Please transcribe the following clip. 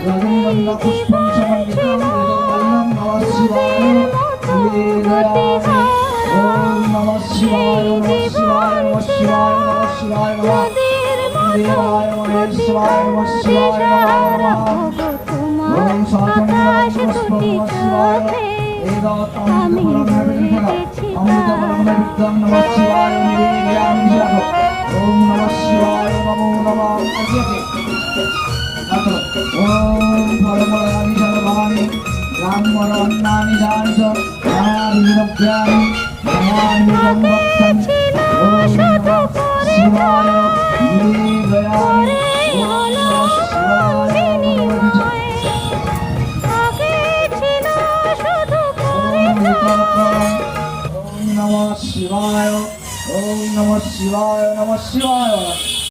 রজনীগন্ধা পুষ্পম সমন্বিতম নমঃ শিবায় ওম নমঃ শিবায় নমঃ শিবায় নমঃ শিবায় নমঃ শিবায় নমঃ দেবায় মহেশ্বরায় নমঃ শিবায় নমঃ ওম সচন্দ্রায় পুষ্পম নমঃ শিবায় এদাতাম অমৃতফলম বিদ্যম নমঃ শিবায় ওম নমঃ শিবায় নমো নমঃ ওম ফলমূলানি সর্বাণি ব্রাহ্মণান্নানি দানি চ মহাবিরভ্যানি মহাবিরভ্যানি ওম নমঃ শিবায় বিদয়ামি ওম নমঃ শিবায় ওম নমঃ শিবায় ওম নমঃ শিবায় নমঃ শিবায়।